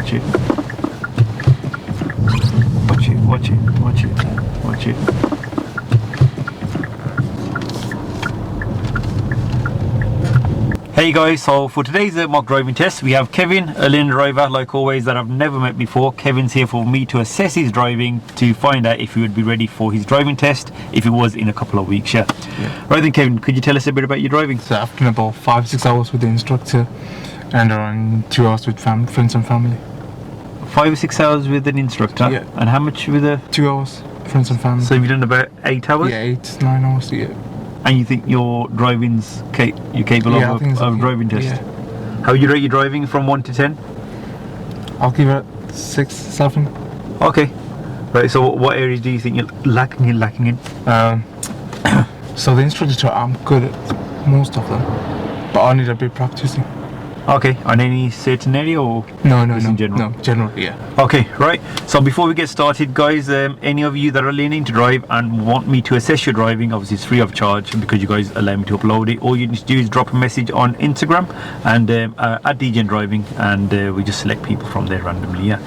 watch it. Watch it, watch it, watch it, watch it. Hey guys, so for today's mock driving test, we have Kevin, a learner driver, like always, that I've never met before. Kevin's here for me to assess his driving to find out if he would be ready for his driving test if it was in a couple of weeks. Yeah. Right then, Kevin, could you tell us a bit about your driving? So I've done about 5-6 hours with the instructor and around 2 hours with friends and family. 5 or 6 hours with an instructor? Yeah. And how much with a... 2 hours, friends and family. So you've done about 8 hours? Yeah, 8-9 hours, yeah. And you think your driving's you're capable of a driving test? Yeah. How would you rate your driving from 1 to 10? I'll give it 6, 7. Okay. Right, so what areas do you think you're lacking in? So the instructor, I'm good at most of them, but I need a bit practicing. Okay, on any certain area or No, in general? No, general, yeah. Okay, right. So before we get started, guys, any of you that are learning to drive and want me to assess your driving, obviously it's free of charge because you guys allow me to upload it. All you need to do is drop a message on Instagram and at DJing Driving, and we just select people from there randomly. Yeah.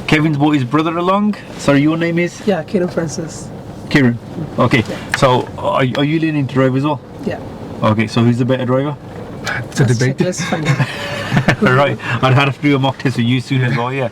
Kevin's brought his brother along. Sorry, your name is? Yeah, Kieran Francis. Kieran. Okay. So are you learning to drive as well? Yeah. Okay. So who's the better driver? It's a debate. Let's find out. Right, I'd have to do a mock test with you soon as well, yeah.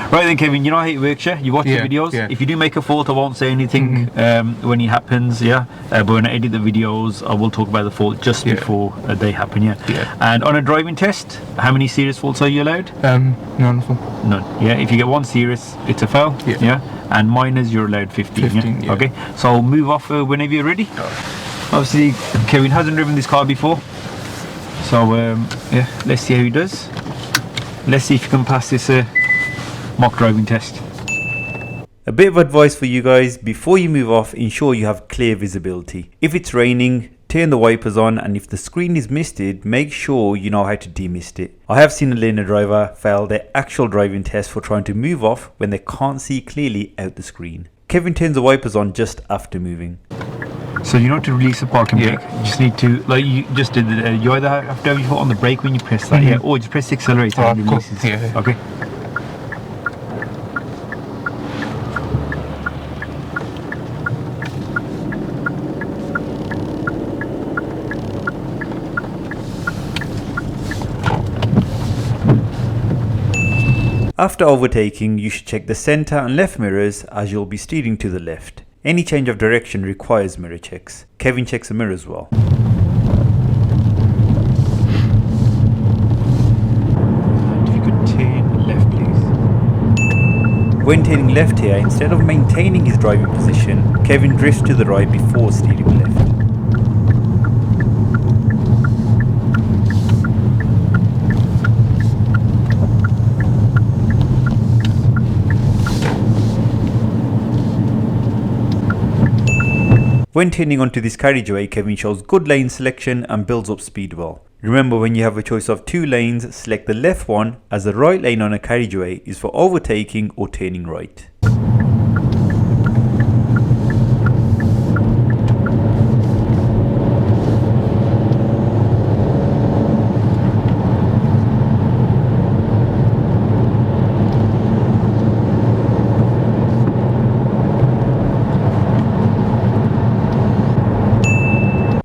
Right then, Kevin, you know how it works, yeah? You watch the videos. Yeah. If you do make a fault, I won't say anything when it happens, yeah? But when I edit the videos, I will talk about the fault just before they happen, yeah? And on a driving test, how many serious faults are you allowed? None of them. None, yeah? If you get one serious, it's a foul, yeah? And minors, you're allowed 15, yeah? Okay, so move off whenever you're ready. Obviously, Kevin hasn't driven this car before. So yeah, let's see how he does. Let's see if you can pass this mock driving test. A bit of advice for you guys: before you move off, ensure you have clear visibility. If it's raining, turn the wipers on, and if the screen is misted, make sure you know how to demist it. I have seen a learner driver fail their actual driving test for trying to move off when they can't see clearly out the screen. Kevin turns the wipers on just after moving. So you know to release the parking brake, you just need to, like you just did, you either have to have your foot on the brake when you press that, or just press the accelerator and it releases. Okay. After overtaking, you should check the centre and left mirrors as you'll be steering to the left. Any change of direction requires mirror checks. Kevin checks the mirror as well. And if you could turn left, please. When turning left here, instead of maintaining his driving position, Kevin drifts to the right before steering left. When turning onto this carriageway, Kevin shows good lane selection and builds up speed well. Remember, when you have a choice of 2 lanes, select the left one, as the right lane on a carriageway is for overtaking or turning right.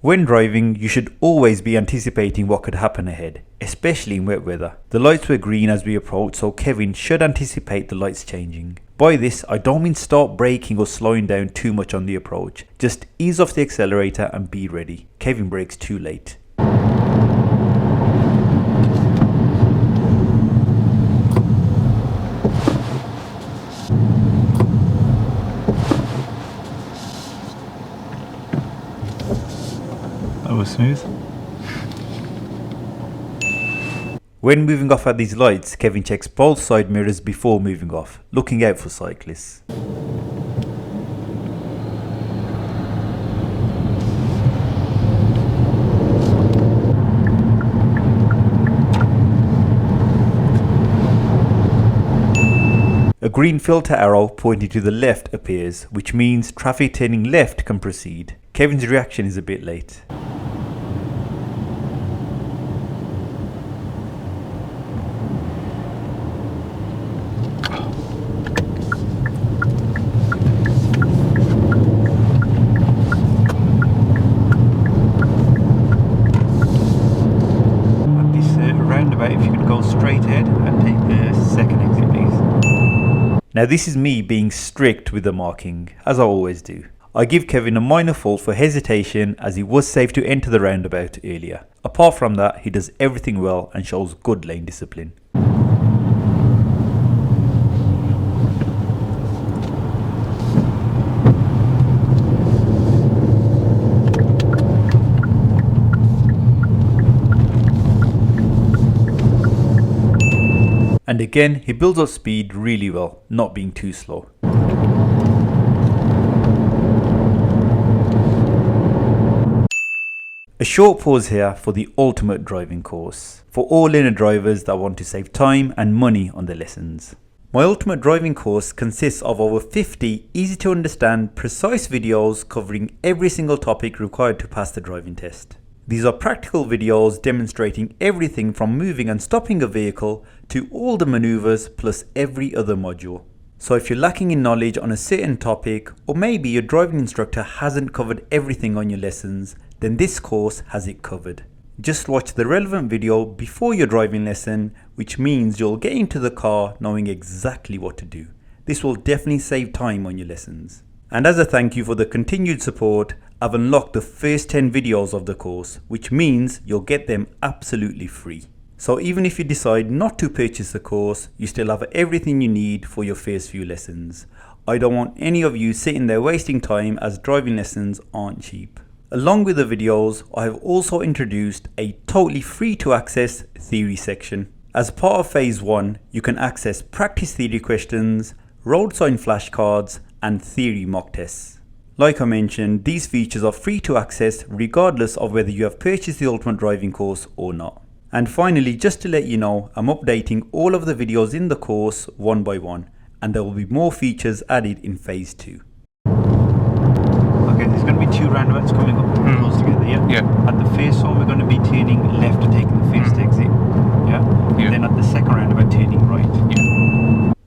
When driving, you should always be anticipating what could happen ahead, especially in wet weather. The lights were green as we approached, so Kevin should anticipate the lights changing. By this, I don't mean start braking or slowing down too much on the approach. Just ease off the accelerator and be ready. Kevin brakes too late. That was smooth. When moving off at these lights, Kevin checks both side mirrors before moving off, looking out for cyclists. A green filter arrow pointing to the left appears, which means traffic turning left can proceed. Kevin's reaction is a bit late. straight ahead and take the second exit, please. Now this is me being strict with the marking, as I always do. I give Kevin a minor fault for hesitation, as he was safe to enter the roundabout earlier. Apart from that, he does everything well and shows good lane discipline. And again, he builds up speed really well, not being too slow. A short pause here for the ultimate driving course, for all learner drivers that want to save time and money on their lessons. My ultimate driving course consists of over 50 easy to understand, precise videos covering every single topic required to pass the driving test. These are practical videos demonstrating everything from moving and stopping a vehicle to all the maneuvers plus every other module. So if you're lacking in knowledge on a certain topic, or maybe your driving instructor hasn't covered everything on your lessons, then this course has it covered. Just watch the relevant video before your driving lesson, which means you'll get into the car knowing exactly what to do. This will definitely save time on your lessons. And as a thank you for the continued support, I've unlocked the first 10 videos of the course, which means you'll get them absolutely free. So even if you decide not to purchase the course, you still have everything you need for your first few lessons. I don't want any of you sitting there wasting time, as driving lessons aren't cheap. Along with the videos, I have also introduced a totally free to access theory section. As part of phase 1, you can access practice theory questions, road sign flashcards, and theory mock tests. Like I mentioned, these features are free to access regardless of whether you have purchased the Ultimate Driving course or not. And finally, just to let you know, I'm updating all of the videos in the course one by one, and there will be more features added in phase 2. Okay, there's going to be 2 roundabouts coming up close together, yeah? Yeah. At the first one, we're going to be turning left to take the first exit, yeah? Yeah. And then at the second roundabout, turning right. Yeah.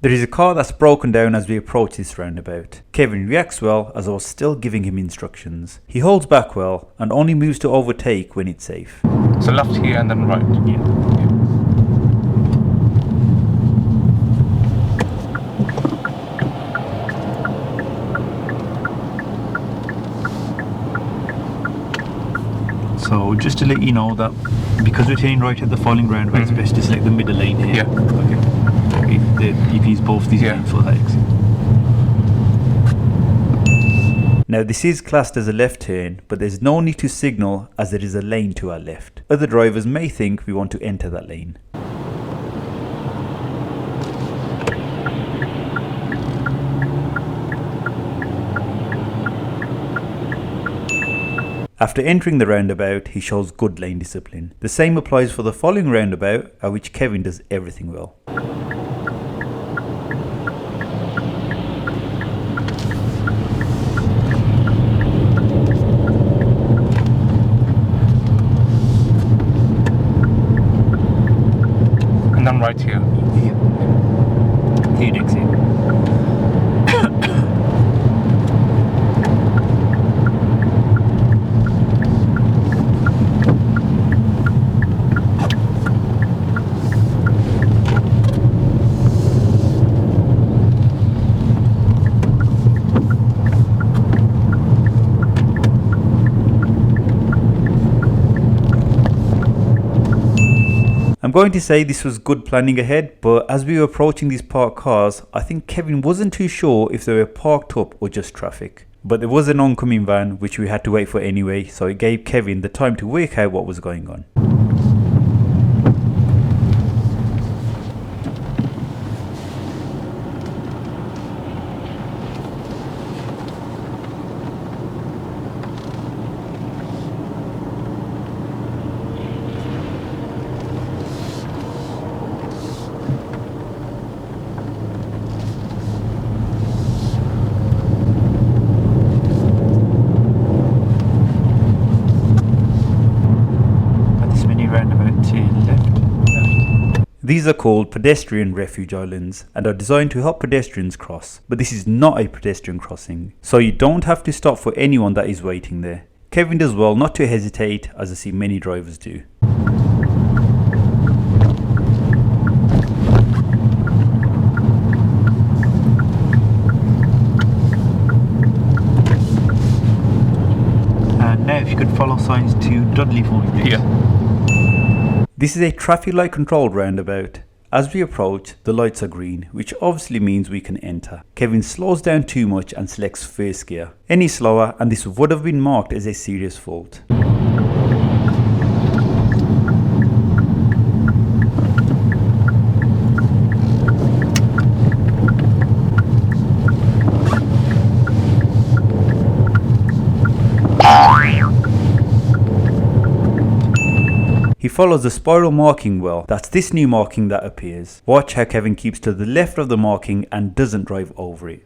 There is a car that's broken down as we approach this roundabout. Kevin reacts well, as I was still giving him instructions. He holds back well and only moves to overtake when it's safe. So left here and then right. Yeah. So just to let you know that because we're turning right at the following roundabout, it's best to select the middle lane here. Yeah. Okay. If use both these lanes for that exit. Now this is classed as a left turn, but there's no need to signal as there is a lane to our left. Other drivers may think we want to enter that lane. After entering the roundabout, he shows good lane discipline. The same applies for the following roundabout, at which Kevin does everything well. And then right here. Third exit. I'm going to say this was good planning ahead, but as we were approaching these parked cars, I think Kevin wasn't too sure if they were parked up or just traffic. But there was an oncoming van which we had to wait for anyway, so it gave Kevin the time to work out what was going on. These are called pedestrian refuge islands and are designed to help pedestrians cross, but this is not a pedestrian crossing, so you don't have to stop for anyone that is waiting there. Kevin does well not to hesitate, as I see many drivers do. follow signs to Dudley for me, please? Yeah. This is a traffic light controlled roundabout. As we approach, the lights are green, which obviously means we can enter. Kevin slows down too much and selects first gear. Any slower and this would have been marked as a serious fault. He follows the spiral marking well. That's this new marking that appears. Watch how Kevin keeps to the left of the marking and doesn't drive over it.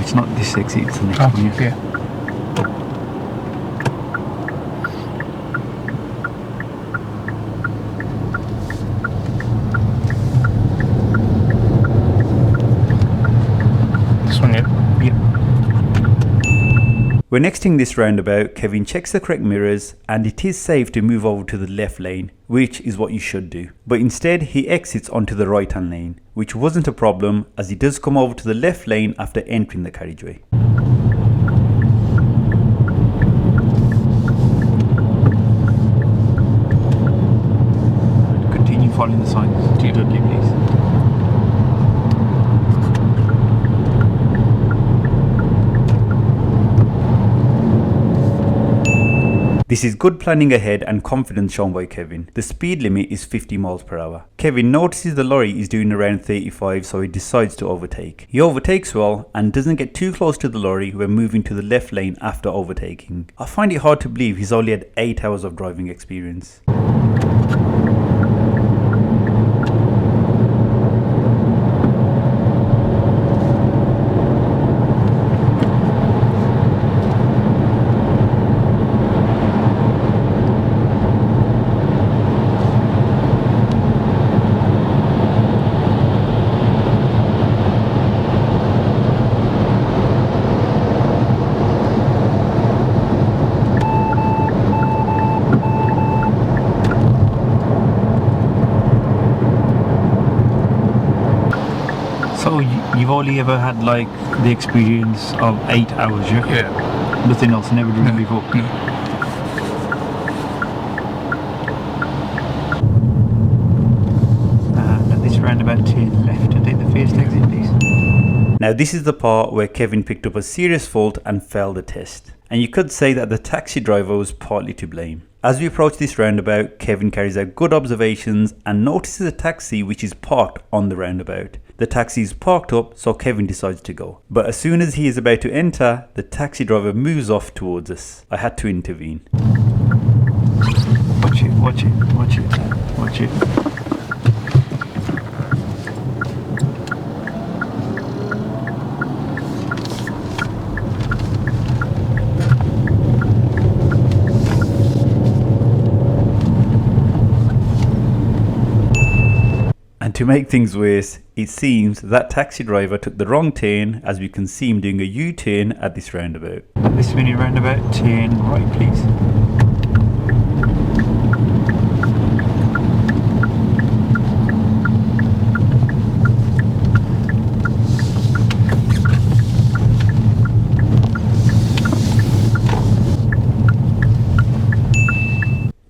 It's not this exit, it's the next one. Yeah. When exiting this roundabout, Kevin checks the correct mirrors and it is safe to move over to the left lane, which is what you should do. But instead he exits onto the right hand lane, which wasn't a problem as he does come over to the left lane after entering the carriageway. Continue following the signs to Dudley, please. This is good planning ahead and confidence shown by Kevin. The speed limit is 50 miles per hour. Kevin notices the lorry is doing around 35, so he decides to overtake. He overtakes well and doesn't get too close to the lorry when moving to the left lane after overtaking. I find it hard to believe he's only had 8 hours of driving experience. So you've only ever had like the experience of 8 hours, yeah? Yeah. Nothing else, never driven before? No. And at this roundabout, turn left and take the first exit, please. Now this is the part where Kevin picked up a serious fault and failed the test. And you could say that the taxi driver was partly to blame. As we approach this roundabout, Kevin carries out good observations and notices a taxi which is parked on the roundabout. The taxi is parked up, so Kevin decides to go. But as soon as he is about to enter, the taxi driver moves off towards us. I had to intervene. Watch it, watch it, watch it, watch it. And to make things worse, it seems that taxi driver took the wrong turn as we can see him doing a U-turn at this roundabout. This mini roundabout, turn right, please.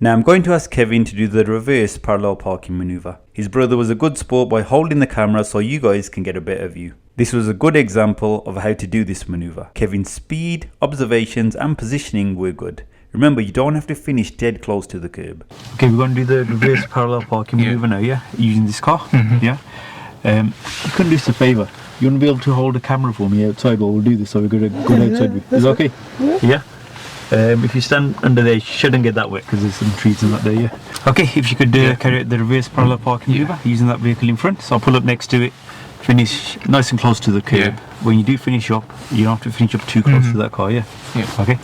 Now I'm going to ask Kevin to do the reverse parallel parking maneuver. His brother was a good sport by holding the camera so you guys can get a better view. This was a good example of how to do this maneuver. Kevin's speed, observations and positioning were good. Remember, you don't have to finish dead close to the curb. Okay, we're going to do the reverse parallel parking maneuver now, yeah? Using this car, yeah? You couldn't do us a favour. You want to be able to hold the camera for me outside while we'll do this, so we've got a good outside view. Is that okay? Yeah? If you stand under there, you shouldn't get that wet because there's some trees and that there, yeah? Okay, if you could carry out the reverse parallel parking maneuver using that vehicle in front. So I'll pull up next to it, finish nice and close to the curb. Yeah. When you do finish up, you don't have to finish up too close to that car, yeah? Yeah. Okay.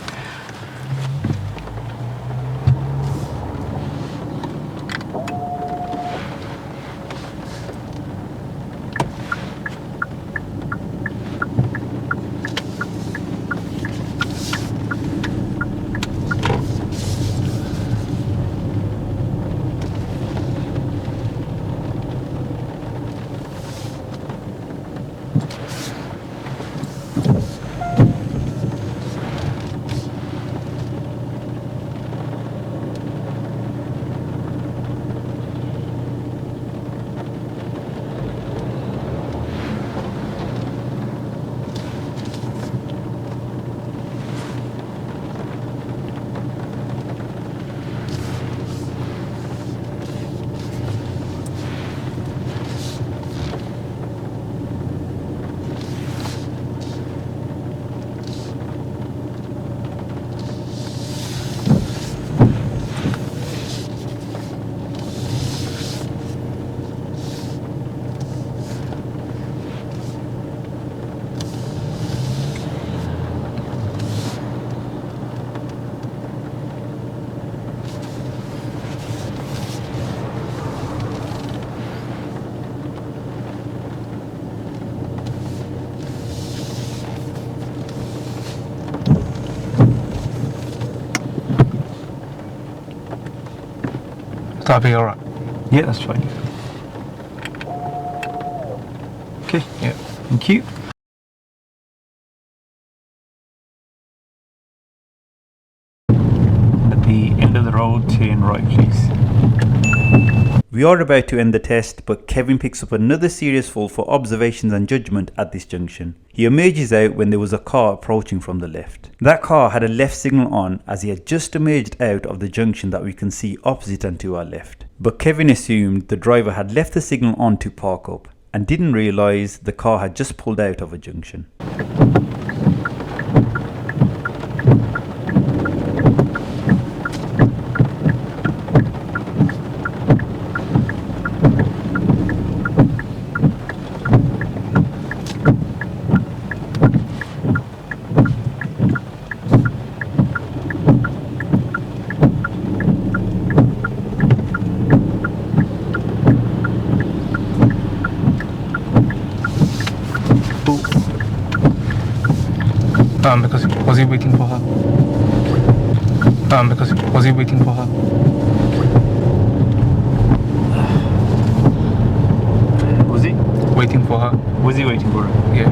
That'll be alright. Yeah, that's fine. Okay. Yeah. Thank you. At the end of the road, turn right, please. We are about to end the test, but Kevin picks up another serious fault for observations and judgment at this junction. He emerges out when there was a car approaching from the left. That car had a left signal on as he had just emerged out of the junction that we can see opposite and to our left. But Kevin assumed the driver had left the signal on to park up and didn't realise the car had just pulled out of a junction. Because was he waiting for her? Because was he waiting for her? Was he? Waiting for her? Was he waiting for her? Yeah.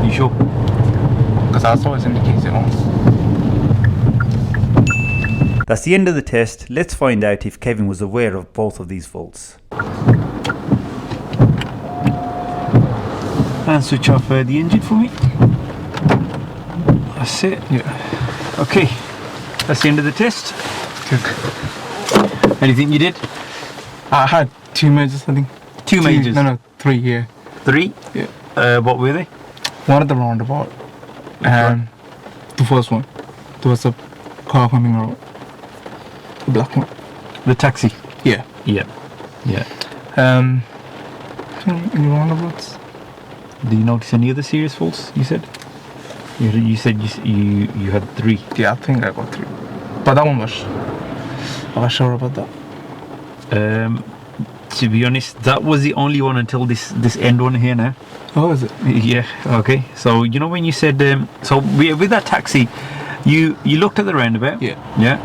You sure? Because that's always indicated on. That's the end of the test. Let's find out if Kevin was aware of both of these faults. And switch off the engine for me. That's it. Yeah. Okay, that's the end of the test. Good. Anything you did? I had 2 majors, I think. Two majors? No, 3, yeah. 3? Yeah. What were they? One at the roundabout. And the first one, there was a car coming out. The black one. The taxi? Yeah. Yeah. Yeah. Any roundabouts? Did you notice any other serious faults, you said? You said you had 3. Yeah, I think I got 3. But that one was... I was sure about that. To be honest, that was the only one until this end one here now. Oh, is it? Yeah, okay. So, you know when you said... with that taxi, you looked at the roundabout. Yeah. Yeah.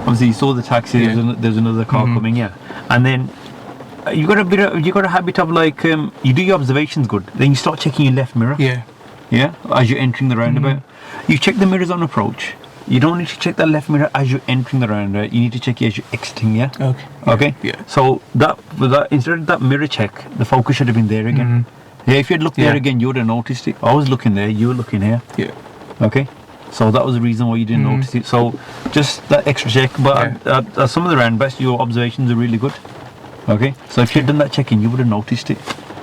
Obviously, you saw the taxi, Yeah. there's another car coming, yeah. And then... You got a habit of like you do your observations good, then you start checking your left mirror. Yeah. Yeah, as you're entering the roundabout. You check the mirrors on approach. You don't need to check that left mirror as you're entering the roundabout. You need to check it as you're exiting. Yeah. Okay. Okay. Yeah. So that instead of that mirror check, the focus should have been there again. Yeah. If you had looked there again, you would have noticed it. I was looking there. You were looking here. Yeah. Okay. So that was the reason why you didn't notice it. So just that extra check. But at some of the roundabouts, your observations are really good. Okay, so if you'd done that checking, you would have noticed it.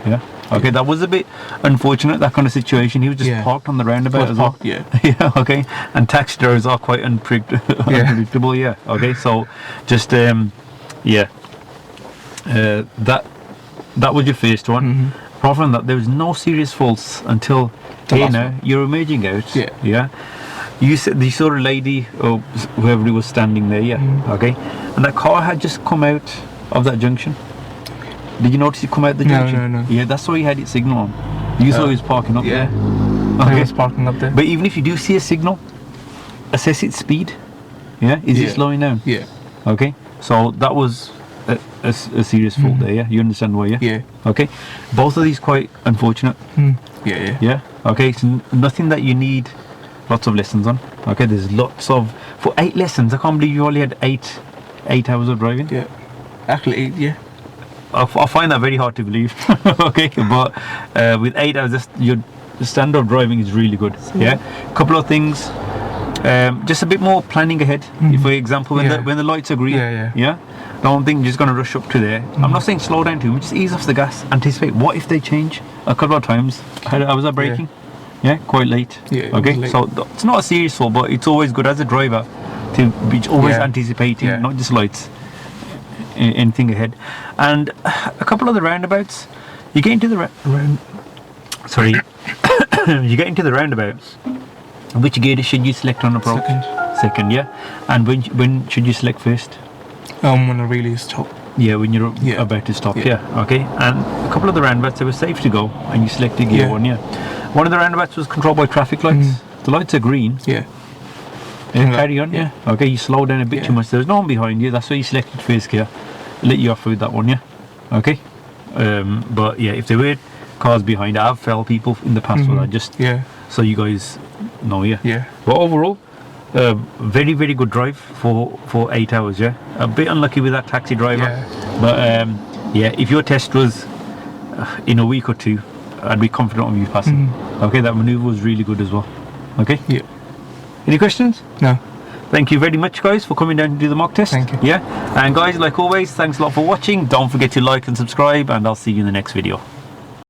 Yeah. Okay, that was a bit unfortunate, that kind of situation. He was just parked on the roundabout as well. Yeah. Yeah. Okay, and taxi drivers are quite unpredictable. Yeah. Okay, so just that was your first one. Apart from that, there was no serious faults until you're emerging out. Yeah. Yeah. You said you saw a lady or whoever was standing there. Yeah. Okay, and that car had just come out of that junction. Did you notice it come out the junction? No. Yeah, that's why he had its signal on. You saw he was parking up there. Okay. He was parking up there. But even if you do see a signal, assess its speed. Yeah, is it slowing down? Yeah. Okay, so that was a serious fault there. Yeah, you understand why? Yeah. Yeah. Okay, both of these quite unfortunate. Yeah. Yeah. Okay, it's nothing that you need lots of lessons on. Okay, there's lots of for 8 lessons. I can't believe you only had 8 hours of driving. Yeah. Actually 8, yeah. I find that very hard to believe. Okay, but with 8 hours, your standard driving is really good. Yeah, a couple of things, just a bit more planning ahead. For example, when the lights are green, don't think you're just going to rush up to there. I'm not saying slow down too much, just ease off the gas. Anticipate what if they change. A couple of times, I was braking. Yeah, quite late. Yeah. Okay, Late. so it's not a serious fault, but it's always good as a driver to be always anticipating, not just lights. Anything ahead. And a couple of the roundabouts, you get into the you get into the roundabout. Which gear should you select on approach? Second, yeah. And when should you select first? When I really stop. Yeah, when you're about to stop. Yeah. Okay. And a couple of the roundabouts, they were safe to go, and you selected gear 1. Yeah. One of the roundabouts was controlled by traffic lights. The lights are green. Yeah. And carry on. Yeah. Okay. You slow down a bit too much. There's no one behind you. That's why you selected first gear. let you off with that one, yeah. Okay. But yeah, if there were cars behind, I've felt people in the past for that, just so you guys know, yeah. But overall, very very good drive for 8 hours, yeah. A bit unlucky with that taxi driver, but yeah, if your test was in a week or two, I'd be confident of you passing. Okay, that maneuver was really good as well. Okay. Yeah. Any questions? No. Thank you very much, guys, for coming down to do the mock test. Thank you. Yeah, and guys, like always, thanks a lot for watching. Don't forget to like and subscribe, and I'll see you in the next video.